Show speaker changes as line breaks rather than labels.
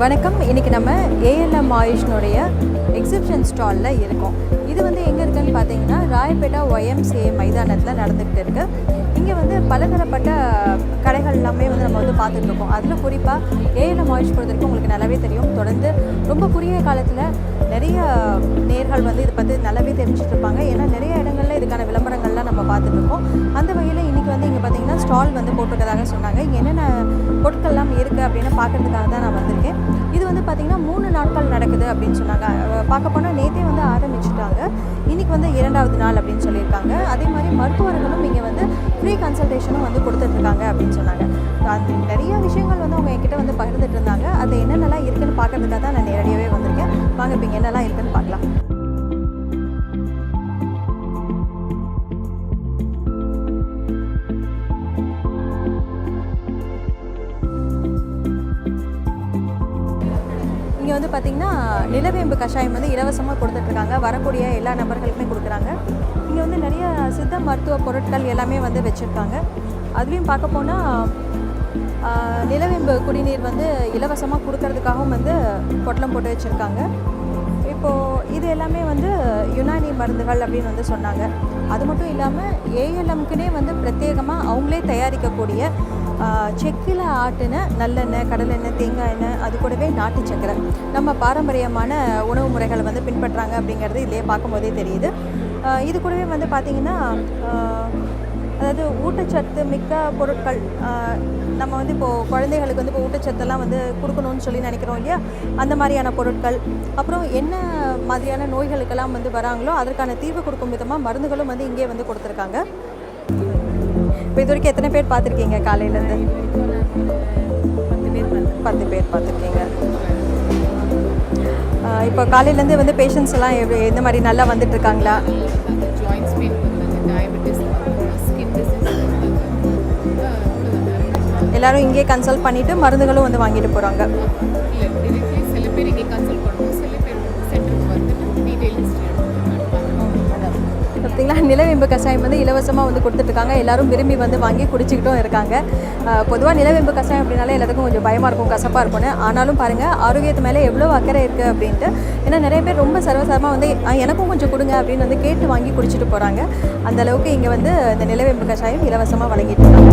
வணக்கம். இன்றைக்கி நம்ம ALM ஆயுஷ்னுடைய எக்ஸிபிஷன் ஸ்டாலில் இருக்கோம். இது வந்து எங்கே இருக்குதுன்னு பார்த்தீங்கன்னா ராயப்பேட்டா YMCA மைதானத்தில் நடந்துகிட்டு இருக்குது. இங்கே வந்து பலதரப்பட்ட கடைகள் எல்லாமே வந்து நம்ம வந்து பார்த்துட்ருக்கோம். அதில் குறிப்பாக ALM ஆயுஷ் பொறுத்தவரைக்கும் உங்களுக்கு நல்லாவே தெரியும். தொடர்ந்து ரொம்ப குறுகிய காலத்தில் நிறைய நேர்கள் வந்து இதை பற்றி நல்லாவே தெரிஞ்சுட்டு இருப்பாங்க. ஏன்னா நிறைய இடங்களில் இதுக்கான விளம்பரங்கள்லாம் நம்ம பார்த்துட்ருக்கோம். அந்த வகையில் இன்றைக்கி வந்து இங்கே பார்த்திங்கன்னா ஸ்டால் வந்து போட்டிருக்கதாக சொன்னாங்க. என்னென்ன பொருட்கள்லாம் இருக்குது அப்படின்னு பார்க்குறதுக்காக தான் நான் வந்திருக்கேன். இது வந்து பார்த்திங்கன்னா 3 நாட்கள் நடக்குது அப்படின்னு சொன்னாங்க. பார்க்க போனால் நேற்றே வந்து ஆரம்பிச்சுட்டாங்க. இன்றைக்கி வந்து 2வது நாள் அப்படின்னு சொல்லியிருக்காங்க. அதே மாதிரி மருத்துவர்களும் இங்கே வந்து ஃப்ரீ கன்சல்டேஷனும் வந்து கொடுத்துட்ருக்காங்க அப்படின்னு சொன்னாங்க. அது நிறைய விஷயங்கள் வந்து அவங்க என்கிட்ட வந்து பகிர்ந்துட்டு இருந்தாங்க. அது என்னென்னலாம் இருக்குதுன்னு பார்க்குறதுக்காக தான் நான் நேரடியாகவே வந்திருக்கேன். வாங்க இப்போ என்னெல்லாம் இருக்குதுன்னு பார்க்கலாம். இங்கே வந்து பார்த்திங்கன்னா நிலவேம்பு கஷாயம் வந்து இலவசமாக கொடுத்துட்ருக்காங்க. வரக்கூடிய எல்லா நபர்களுக்குமே கொடுக்குறாங்க. இங்கே வந்து நிறைய சித்த மருத்துவ பொருட்கள் எல்லாமே வந்து வச்சுருக்காங்க. அதுலேயும் பார்க்க போனால் நிலவேம்பு குடிநீர் வந்து இலவசமாக கொடுக்கறதுக்காகவும் வந்து பொட்டலம் போட்டு வச்சுருக்காங்க. இப்போது இது எல்லாமே வந்து யுனானி மருந்துகள் அப்படின்னு வந்து சொன்னாங்க. அது மட்டும் இல்லாமல் ALMக்குனே வந்து பிரத்யேகமாக அவங்களே தயாரிக்கக்கூடிய செக்கில் ஆட்டின நல்லெண்ணெய், கடலெண்ணெய், தேங்காய் எண்ணெய், அது கூடவே நாட்டு சக்கரை நம்ம பாரம்பரியமான உணவு முறைகளை வந்து பின்பற்றுறாங்க அப்படிங்கிறது இதிலே பார்க்கும்போதே தெரியுது. இது கூடவே வந்து பார்த்திங்கன்னா அதாவது ஊட்டச்சத்து மிக்க பொருட்கள் நம்ம வந்து இப்போது குழந்தைகளுக்கு வந்து இப்போ ஊட்டச்சத்தெல்லாம் வந்து கொடுக்கணும்னு சொல்லி நினைக்கிறோம் இல்லையா, அந்த மாதிரியான பொருட்கள், அப்புறம் என்ன மாதிரியான நோய்களுக்கெல்லாம் வந்து வராங்களோ அதற்கான தீர்வு கொடுக்கும் விதமாக மருந்துகளும் வந்து இங்கே வந்து கொடுத்துருக்காங்க. இப்போ இது வரைக்கும் எத்தனை பேர் பார்த்துருக்கீங்க? காலையிலேருந்து 10 பேர் பார்த்துருக்கீங்க. இப்போ காலையிலேருந்து வந்து பேஷண்ட்ஸ் எல்லாம் எந்த மாதிரி நல்லா வந்துட்டுருக்காங்களா? எல்லோரும் இங்கே கன்சல்ட் பண்ணிவிட்டு மருந்துகளும் வந்து வாங்கிட்டு போகிறாங்க. பார்த்தீங்களா, நிலவேம்பு கஷாயம் வந்து இலவசமாக வந்து கொடுத்துட்ருக்காங்க. எல்லோரும் விரும்பி வந்து வாங்கி குடிச்சிக்கிட்டும் இருக்காங்க. பொதுவாக நிலவேம்பு கஷாயம் அப்படின்னாலே எல்லாத்துக்கும் கொஞ்சம் பயமாக இருக்கும், கசப்பாக இருக்கும்னு. ஆனாலும் பாருங்கள் ஆரோக்கியத்து மேலே எவ்வளோ அக்கறை இருக்குது அப்படின்ட்டு. ஏன்னா நிறைய பேர் ரொம்ப சர்வசாரமாக வந்து எனக்கும் கொஞ்சம் கொடுங்க அப்படின்னு வந்து கேட்டு வாங்கி குடிச்சிட்டு போகிறாங்க. அந்தளவுக்கு இங்கே வந்து இந்த நிலவேம்பு கஷாயம் இலவசமாக வழங்கிட்டு இருக்காங்க.